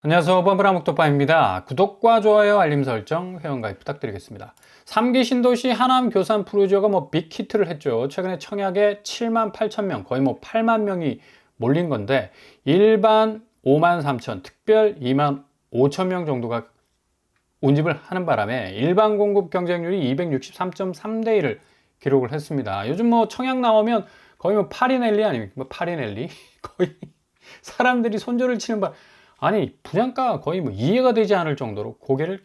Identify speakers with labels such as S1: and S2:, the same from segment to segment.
S1: 안녕하세요. 뻔뻔한 목도빠입니다. 구독과 좋아요, 알림 설정, 회원가입 부탁드리겠습니다. 3기 신도시 하남 교산 프로지오가 빅히트를 했죠. 최근에 청약에 7만 8천 명, 거의 8만 명이 몰린 건데, 일반 5만 3천, 특별 2만 5천 명 정도가 운집을 하는 바람에 일반 공급 경쟁률이 263.3대 1을 기록을 했습니다. 요즘 청약 나오면 거의 파리넬리 아닙니까? 파리넬리? 거의 사람들이 손절을 치는 아니 분양가 거의 이해가 되지 않을 정도로 고개를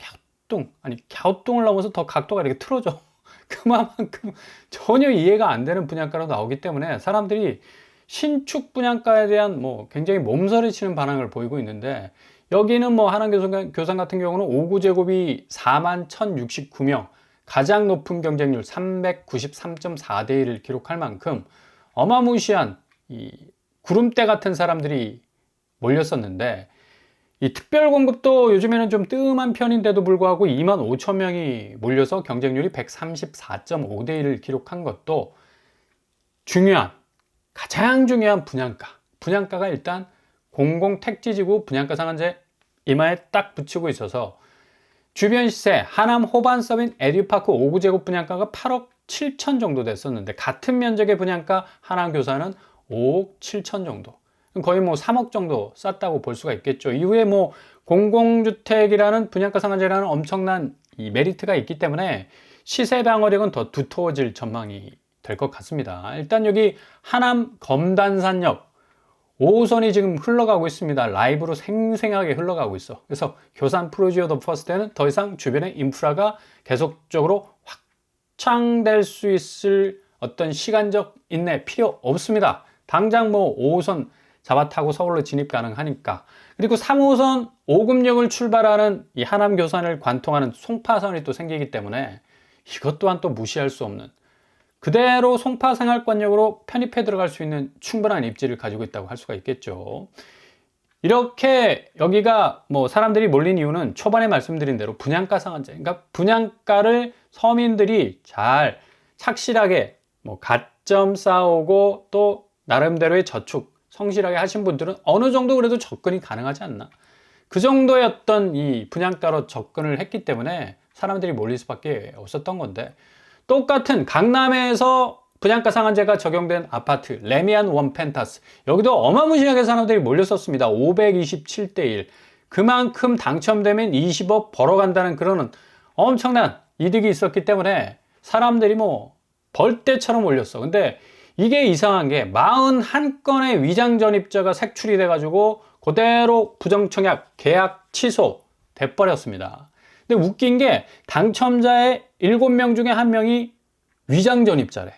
S1: 갸우뚱을 넘어서 더 각도가 이렇게 틀어져. 그만큼 전혀 이해가 안 되는 분양가로 나오기 때문에 사람들이 신축 분양가에 대한 굉장히 몸서리치는 반응을 보이고 있는데, 여기는 한남교산 같은 경우는 5구제곱이 4만 1069명, 가장 높은 경쟁률 393.4대 1을 기록할 만큼 어마무시한 이 구름대 같은 사람들이 몰렸었는데, 이 특별 공급도 요즘에는 좀 뜸한 편인데도 불구하고 2만 5천 명이 몰려서 경쟁률이 134.5대 1을 기록한 것도 가장 중요한 분양가가 일단 공공택지지구 분양가 상한제 이마에 딱 붙이고 있어서, 주변 시세 하남 호반서민 에듀파크 5구제곱 분양가가 8억 7천 정도 됐었는데, 같은 면적의 분양가 하남 교사는 5억 7천 정도, 거의 3억 정도 쌌다고 볼 수가 있겠죠. 이후에 공공주택이라는 분양가 상한제라는 엄청난 이 메리트가 있기 때문에 시세 방어력은 더 두터워질 전망이 될 것 같습니다. 일단 여기 하남 검단산역 5호선이 지금 흘러가고 있습니다. 라이브로 생생하게 흘러가고 있어. 그래서 교산 프로지오 더 퍼스트에는 더 이상 주변의 인프라가 계속적으로 확장될 수 있을 어떤 시간적 인내 필요 없습니다. 당장 5호선 잡아타고 서울로 진입 가능하니까. 그리고 3호선 5금역을 출발하는 이 하남 교산을 관통하는 송파선이 또 생기기 때문에 이것 또한 또 무시할 수 없는, 그대로 송파 생활권역으로 편입해 들어갈 수 있는 충분한 입지를 가지고 있다고 할 수가 있겠죠. 이렇게 여기가 사람들이 몰린 이유는 초반에 말씀드린 대로 분양가 상한제, 그러니까 분양가를 서민들이 잘 착실하게 가점 쌓아오고 또 나름대로의 저축 성실하게 하신 분들은 어느 정도 그래도 접근이 가능하지 않나, 그 정도의 어떤 이 분양가로 접근을 했기 때문에 사람들이 몰릴 수밖에 없었던 건데, 똑같은 강남에서 분양가 상한제가 적용된 아파트 레미안 원펜타스, 여기도 어마무시하게 사람들이 몰렸었습니다. 527대 1. 그만큼 당첨되면 20억 벌어간다는 그런 엄청난 이득이 있었기 때문에 사람들이 벌떼처럼 몰렸어. 근데 이게 이상한 게 41건의 위장 전입자가 색출이 돼가지고 그대로 부정청약 계약 취소 돼버렸습니다. 근데 웃긴 게 당첨자의 7명 중에 1명이 위장 전입자래.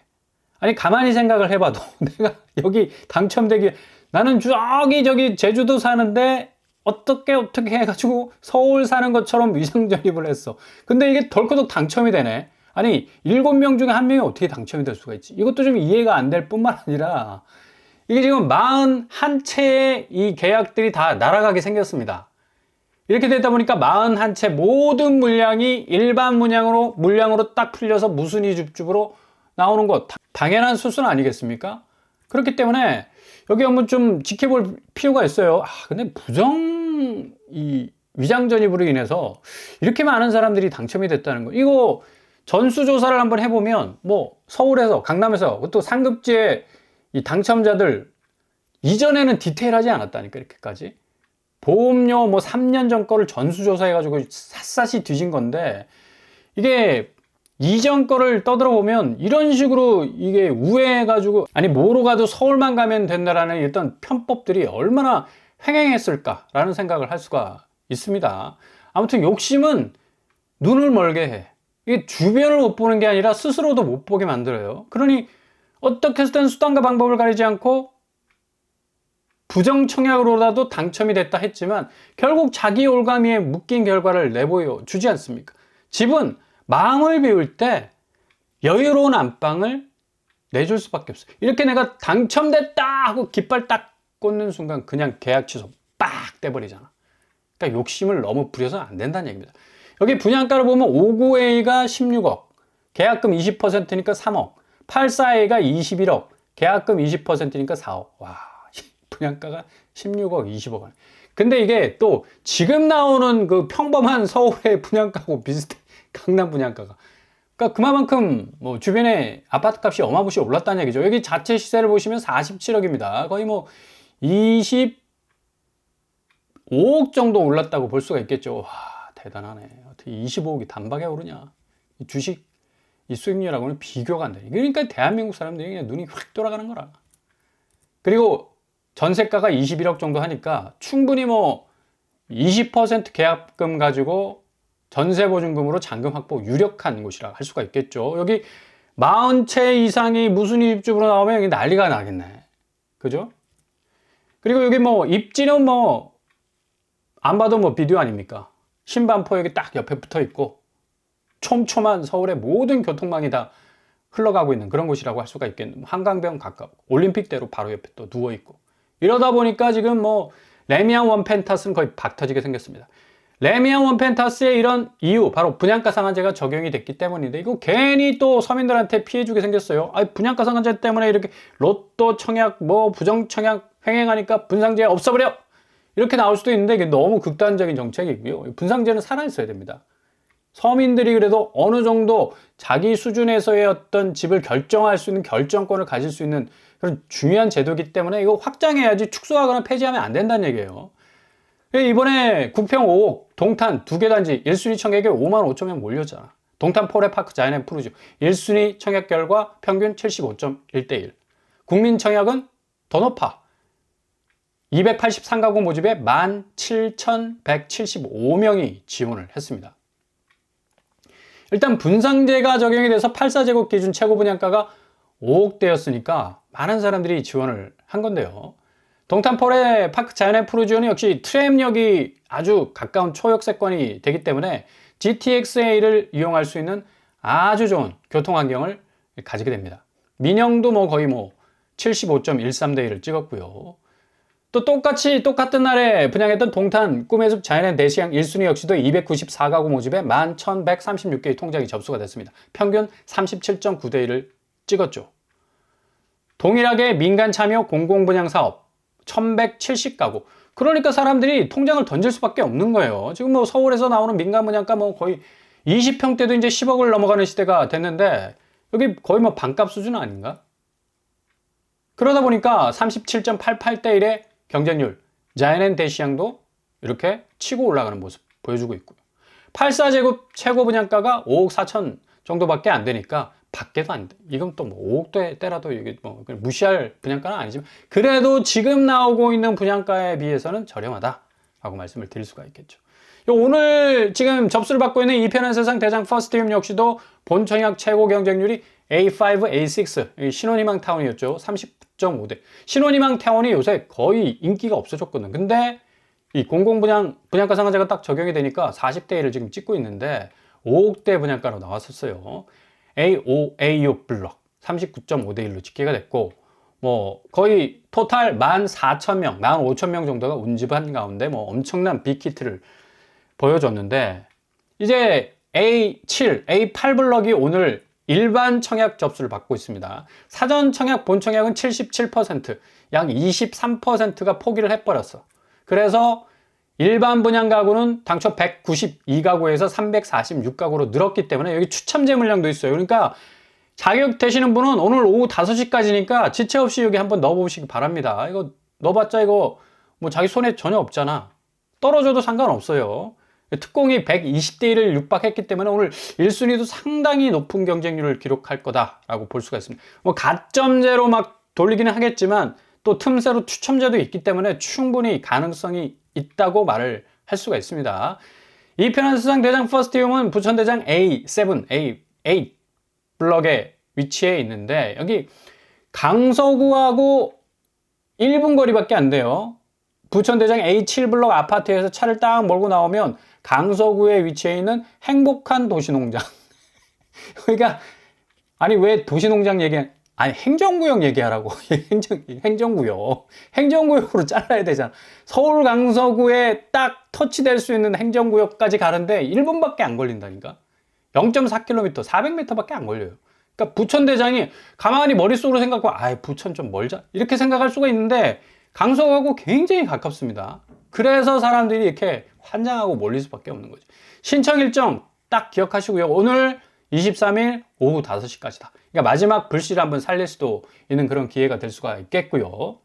S1: 아니 가만히 생각을 해봐도 내가 여기 당첨되기, 나는 저기 제주도 사는데 어떻게 해가지고 서울 사는 것처럼 위장 전입을 했어. 근데 이게 덜커덕 당첨이 되네. 아니 7명 중에 1명이 어떻게 당첨이 될 수가 있지? 이것도 좀 이해가 안 될 뿐만 아니라, 이게 지금 41채의 이 계약들이 다 날아가게 생겼습니다. 이렇게 되다 보니까 41채 모든 물량이 일반 물량으로 딱 풀려서 무순위 줍줍으로 나오는 것, 당연한 수순 아니겠습니까? 그렇기 때문에 여기 한번 좀 지켜볼 필요가 있어요. 근데 위장 전입으로 인해서 이렇게 많은 사람들이 당첨이 됐다는 거, 이거 전수조사를 한번 해보면 서울에서 강남에서 또 상급지의 이 당첨자들 이전에는 디테일하지 않았다니까. 이렇게까지 보험료 3년 전 거를 전수조사해가지고 샅샅이 뒤진 건데, 이게 이전 거를 떠들어 보면 이런 식으로 이게 우회해가지고, 아니 뭐로 가도 서울만 가면 된다라는 일단 편법들이 얼마나 횡행했을까라는 생각을 할 수가 있습니다. 아무튼 욕심은 눈을 멀게 해. 이게 주변을 못 보는 게 아니라 스스로도 못 보게 만들어요. 그러니 어떻게 해서든 수단과 방법을 가리지 않고 부정청약으로라도 당첨이 됐다 했지만 결국 자기 올가미에 묶인 결과를 내보여 주지 않습니까? 집은 마음을 비울 때 여유로운 안방을 내줄 수밖에 없어요. 이렇게 내가 당첨됐다 하고 깃발 딱 꽂는 순간 그냥 계약 취소 빡 떼버리잖아. 그러니까 욕심을 너무 부려서는 안 된다는 얘기입니다. 여기 분양가를 보면 59A가 16억, 계약금 20%니까 3억, 84A가 21억, 계약금 20%니까 4억. 와, 분양가가 16억, 20억. 근데 이게 또 지금 나오는 그 평범한 서울의 분양가하고 비슷해. 강남 분양가가. 그러니까 그만큼 뭐 주변에 아파트 값이 어마무시 올랐다는 얘기죠. 여기 자체 시세를 보시면 47억입니다. 거의 뭐 25억 정도 올랐다고 볼 수가 있겠죠. 와, 대단하네. 어떻게 25억이 단박에 오르냐. 이 주식 이 수익률하고는 비교가 안 돼. 그러니까 대한민국 사람들이 그냥 눈이 확 돌아가는 거라. 그리고 전세가가 21억 정도 하니까 충분히 뭐 20% 계약금 가지고 전세보증금으로 잔금 확보 유력한 곳이라 할 수가 있겠죠. 여기 40채 이상이 무슨 입주부로 나오면 여기 난리가 나겠네. 그죠? 그리고 여기 뭐 입지는 뭐 안 봐도 뭐 비디오 아닙니까? 신반포 여기 딱 옆에 붙어 있고 촘촘한 서울의 모든 교통망이 다 흘러가고 있는 그런 곳이라고 할 수가 있겠네요. 한강변 가깝고 올림픽대로 바로 옆에 또 누워 있고 이러다 보니까 지금 뭐 레미안 원펜타스는 거의 박터지게 생겼습니다. 레미안 원펜타스의 이런 이유 바로 분양가 상한제가 적용이 됐기 때문인데 이거 괜히 또 서민들한테 피해 주게 생겼어요. 아, 분양가 상한제 때문에 이렇게 로또 청약 뭐 부정 청약 횡행하니까 분상제 없어버려 이렇게 나올 수도 있는데 이게 너무 극단적인 정책이고요. 분상제는 살아있어야 됩니다. 서민들이 그래도 어느 정도 자기 수준에서의 어떤 집을 결정할 수 있는 결정권을 가질 수 있는 그런 중요한 제도이기 때문에 이거 확장해야지 축소하거나 폐지하면 안 된다는 얘기예요. 이번에 구평 5억 동탄 2개 단지 1순위 청약에 5만 5천 명 몰렸잖아. 동탄 포레파크 자이언 푸르지오 1순위 청약 결과 평균 75.1대1. 국민 청약은 더 높아. 283가구 모집에 17,175명이 지원을 했습니다. 일단 분상제가 적용이 돼서 84제곱 기준 최고 분양가가 5억대였으니까 많은 사람들이 지원을 한 건데요. 동탄 포레파크 자이언 푸르지오는 역시 트램역이 아주 가까운 초역세권이 되기 때문에 GTX-A를 이용할 수 있는 아주 좋은 교통환경을 가지게 됩니다. 민영도 뭐 거의 뭐 75.13대1을 찍었고요. 또 똑같은 날에 분양했던 동탄 꿈의 숲 자이언 대시양 1순위 역시도 294가구 모집에 11,136개의 통장이 접수가 됐습니다. 평균 37.9대1을 찍었죠. 동일하게 민간 참여 공공분양사업 1170가구. 그러니까 사람들이 통장을 던질 수밖에 없는 거예요. 지금 뭐 서울에서 나오는 민간 분양가 뭐 거의 20평대도 이제 10억을 넘어가는 시대가 됐는데 여기 거의 뭐 반값 수준 아닌가? 그러다 보니까 37.88대1의 경쟁률, 자이언 대시양도 이렇게 치고 올라가는 모습 보여주고 있고요. 84제곱 최고 분양가가 5억 4천 정도밖에 안 되니까 밖에도 안 돼. 이건 또 뭐 5억대라도 이게 뭐 무시할 분양가는 아니지만 그래도 지금 나오고 있는 분양가에 비해서는 저렴하다라고 말씀을 드릴 수가 있겠죠. 오늘 지금 접수를 받고 있는 이편한 세상 대장 퍼스트홈 역시도 본청약 최고 경쟁률이 A5, A6 신혼희망 타운이었죠. 39.5대. 신혼희망 타운이 요새 거의 인기가 없어졌거든. 근데 이 분양가 상한제가 딱 적용이 되니까 40대1을 지금 찍고 있는데 5억대 분양가로 나왔었어요. A5, A6 블럭 39.5대1로 집계가 됐고 뭐 거의 토탈 14,000명, 15,000명 정도가 운집한 가운데 뭐 엄청난 빅히트를 보여줬는데 이제 A7, A8 블럭이 오늘 일반 청약 접수를 받고 있습니다. 사전 청약, 본 청약은 77%, 약 23%가 포기를 해버렸어. 그래서 일반 분양 가구는 당초 192가구에서 346가구로 늘었기 때문에 여기 추첨제 물량도 있어요. 그러니까 자격 되시는 분은 오늘 오후 5시까지니까 지체 없이 여기 한번 넣어보시기 바랍니다. 이거 넣어봤자 이거 뭐 자기 손에 전혀 없잖아. 떨어져도 상관없어요. 특공이 120대1을 육박했기 때문에 오늘 1순위도 상당히 높은 경쟁률을 기록할 거다라고 볼 수가 있습니다. 뭐 가점제로 막 돌리기는 하겠지만 또 틈새로 추첨제도 있기 때문에 충분히 가능성이 있다고 말을 할 수가 있습니다. 이편한 세상 대장 퍼스트홈은 부천대장 A7, A8 블럭에 위치해 있는데 여기 강서구하고 1분 거리밖에 안 돼요. 부천대장 A7 블럭 아파트에서 차를 딱 몰고 나오면 강서구에 위치해 있는 행복한 도시농장. 그러니까 아니 왜 도시농장 아니 행정구역 얘기하라고. 행정구역으로 잘라야 되잖아. 서울 강서구에 딱 터치될 수 있는 행정구역까지 가는데 1분밖에 안 걸린다니까. 0.4km, 400m밖에 안 걸려요. 그러니까 부천대장이 가만히 머릿속으로 생각하고 부천 좀 멀자 이렇게 생각할 수가 있는데 강서구하고 굉장히 가깝습니다. 그래서 사람들이 이렇게 환장하고 몰릴 수밖에 없는 거죠. 신청 일정 딱 기억하시고요. 오늘 23일 오후 5시까지다. 그러니까 마지막 불씨를 한번 살릴 수도 있는 그런 기회가 될 수가 있겠고요.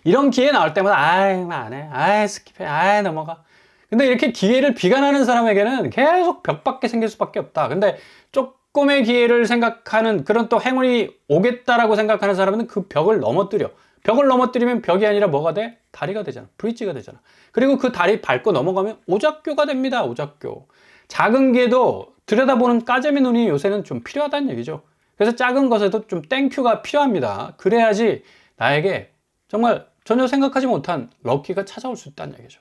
S1: 이런 기회 나올 때마다 아이 안 해, 아이 스킵해, 아이 넘어가. 근데 이렇게 기회를 비관하는 사람에게는 계속 벽밖에 생길 수밖에 없다. 근데 조금의 기회를 생각하는 그런 또 행운이 오겠다라고 생각하는 사람은 그 벽을 넘어뜨려. 벽을 넘어뜨리면 벽이 아니라 뭐가 돼? 다리가 되잖아. 브릿지가 되잖아. 그리고 그 다리 밟고 넘어가면 오작교가 됩니다. 오작교. 작은 기회도 들여다보는 까재미 눈이 요새는 좀 필요하다는 얘기죠. 그래서 작은 것에도 좀 땡큐가 필요합니다. 그래야지 나에게 정말 전혀 생각하지 못한 럭키가 찾아올 수 있다는 얘기죠.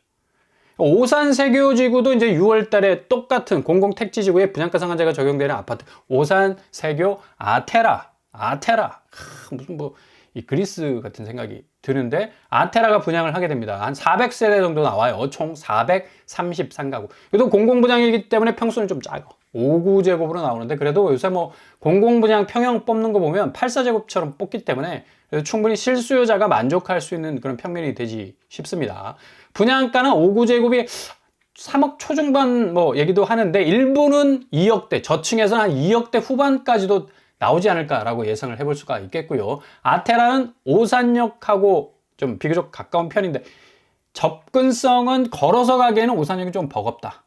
S1: 오산세교지구도 이제 6월 달에 똑같은 공공택지지구에 분양가 상한제가 적용되는 아파트. 오산세교 아테라. 무슨 뭐 이 그리스 같은 생각이 드는데 아테라가 분양을 하게 됩니다. 한 400세대 정도 나와요. 총 433가구. 그래도 공공분양이기 때문에 평수는 좀 작아. 5구제곱으로 나오는데 그래도 요새 뭐 공공분양 평형 뽑는 거 보면 8사제곱처럼 뽑기 때문에 그래서 충분히 실수요자가 만족할 수 있는 그런 평면이 되지 싶습니다. 분양가는 5구제곱이 3억 초중반 뭐 얘기도 하는데 일부는 2억대, 저층에서는 한 2억대 후반까지도 나오지 않을까라고 예상을 해볼 수가 있겠고요. 아테라는 오산역하고 좀 비교적 가까운 편인데 접근성은 걸어서 가기에는 오산역이 좀 버겁다.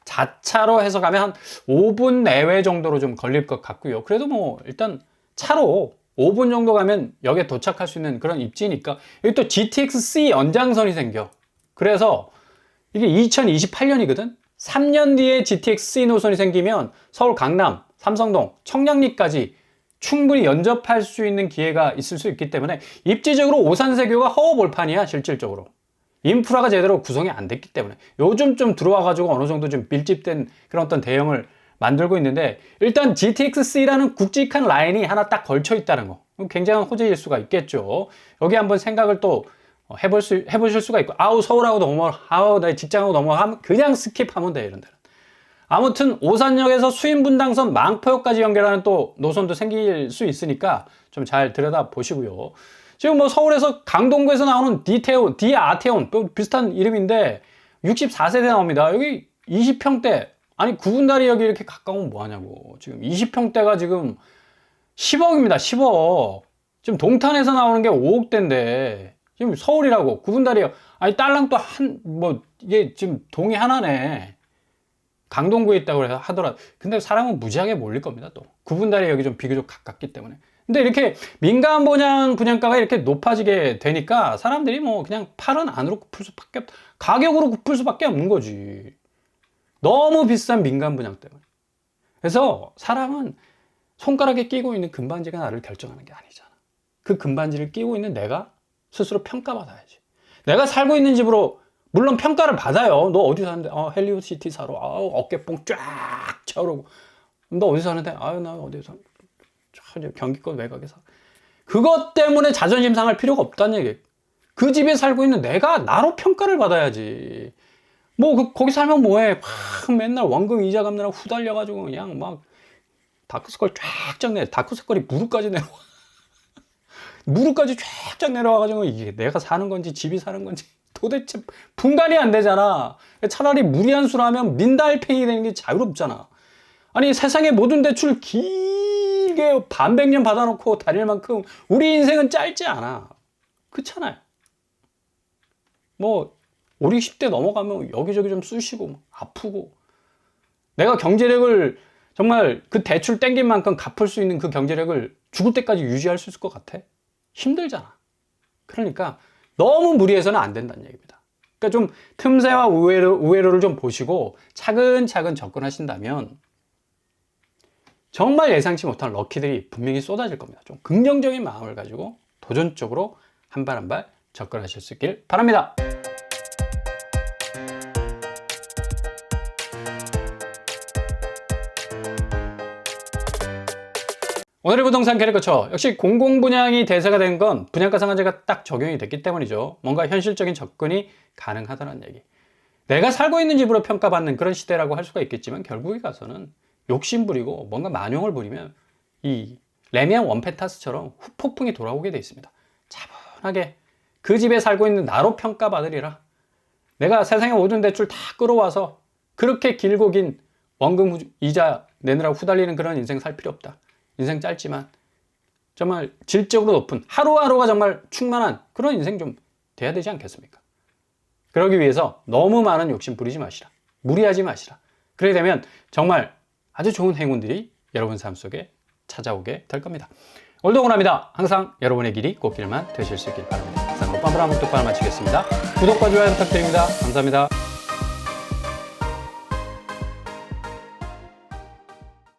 S1: 자차로 해서 가면 한 5분 내외 정도로 좀 걸릴 것 같고요. 그래도 뭐 일단 차로 5분 정도 가면 역에 도착할 수 있는 그런 입지니까 여기 또 GTX-C 연장선이 생겨. 그래서 이게 2028년이거든. 3년 뒤에 GTX-C 노선이 생기면 서울 강남, 삼성동, 청량리까지 충분히 연접할 수 있는 기회가 있을 수 있기 때문에 입지적으로 오산세교가 허허벌판이야. 실질적으로 인프라가 제대로 구성이 안 됐기 때문에 요즘 좀 들어와가지고 어느 정도 좀 밀집된 그런 어떤 대형을 만들고 있는데 일단 GTX-C라는 굵직한 라인이 하나 딱 걸쳐 있다는 거 굉장한 호재일 수가 있겠죠. 여기 한번 생각을 또 해보실 수가 있고 아우 서울하고 넘어 아우 나 직장하고 넘어 하면 그냥 스킵하면 돼 이런 데는. 아무튼 오산역에서 수인분당선 망포역까지 연결하는 또 노선도 생길 수 있으니까 좀 잘 들여다 보시고요. 지금 뭐 서울에서 강동구에서 나오는 디아테온 비슷한 이름인데 64세대 나옵니다. 여기 20평대 아니 구분다리 여기 이렇게 가까우면 뭐하냐고. 지금 20평대가 지금 10억입니다. 10억. 지금 동탄에서 나오는 게 5억대인데 지금 서울이라고 구분다리요. 아니 딸랑도 뭐 이게 지금 동이 하나네. 강동구에 있다고 하더라도 근데 사람은 무지하게 몰릴 겁니다. 또 구분다리 여기 좀 비교적 가깝기 때문에. 근데 이렇게 민간 분양가가 이렇게 높아지게 되니까 사람들이 뭐 그냥 8원 안으로 굽힐 수밖에 가격으로 굽힐 수밖에 없는 거지. 너무 비싼 민간 분양 때문에. 그래서 사람은 손가락에 끼고 있는 금반지가 나를 결정하는 게 아니잖아. 그 금반지를 끼고 있는 내가 스스로 평가받아야지. 내가 살고 있는 집으로 물론 평가를 받아요. 너 어디 사는데? 헬리우드 시티 살아. 어깨뽕 쫙 차오르고. 너 어디 사는데? 나 어디 사? 경기권 외곽에 사. 그것 때문에 자존심 상할 필요가 없다는 얘기. 그 집에 살고 있는 내가 나로 평가를 받아야지. 뭐 거기 살면 뭐해? 맨날 원금 이자 갚느라 후달려가지고 그냥 막 다크서클 쫙쫙 내려. 다크서클이 무릎까지 내려와. 무릎까지 쫙쫙 내려와가지고 이게 내가 사는 건지 집이 사는 건지 도대체 분간이 안 되잖아. 차라리 무리한 수를 하면 민달팽이 되는 게 자유롭잖아. 아니 세상의 모든 대출 길게 반백년 받아놓고 다닐 만큼 우리 인생은 짧지 않아. 그렇잖아요. 뭐 5, 60대 넘어가면 여기저기 좀 쑤시고 아프고 내가 경제력을 정말 그 대출 땡긴 만큼 갚을 수 있는 그 경제력을 죽을 때까지 유지할 수 있을 것 같아? 힘들잖아. 그러니까 너무 무리해서는 안 된다는 얘기입니다. 그러니까 좀 틈새와 우회로를 좀 보시고 차근차근 접근하신다면 정말 예상치 못한 럭키들이 분명히 쏟아질 겁니다. 좀 긍정적인 마음을 가지고 도전적으로 한 발 한 발 접근하실 수 있길 바랍니다. 오늘의 부동산 캐리커처 역시 공공분양이 대세가 된 건 분양가 상한제가 딱 적용이 됐기 때문이죠. 뭔가 현실적인 접근이 가능하다는 얘기. 내가 살고 있는 집으로 평가받는 그런 시대라고 할 수가 있겠지만 결국에 가서는 욕심부리고 뭔가 만용을 부리면 이 레미안 원펜타스처럼 후폭풍이 돌아오게 돼 있습니다. 차분하게 그 집에 살고 있는 나로 평가받으리라. 내가 세상의 모든 대출 다 끌어와서 그렇게 길고 긴 원금 이자 내느라고 후달리는 그런 인생 살 필요 없다. 인생 짧지만 정말 질적으로 높은 하루하루가 정말 충만한 그런 인생 좀 돼야 되지 않겠습니까? 그러기 위해서 너무 많은 욕심 부리지 마시라. 무리하지 마시라. 그렇게 되면 정말 아주 좋은 행운들이 여러분 삶 속에 찾아오게 될 겁니다. 오늘도 응원합니다. 항상 여러분의 길이 꽃길만 되실 수 있길 바랍니다. 항상 오빠브라 목독발 마치겠습니다. 구독과 좋아요 부탁드립니다. 감사합니다.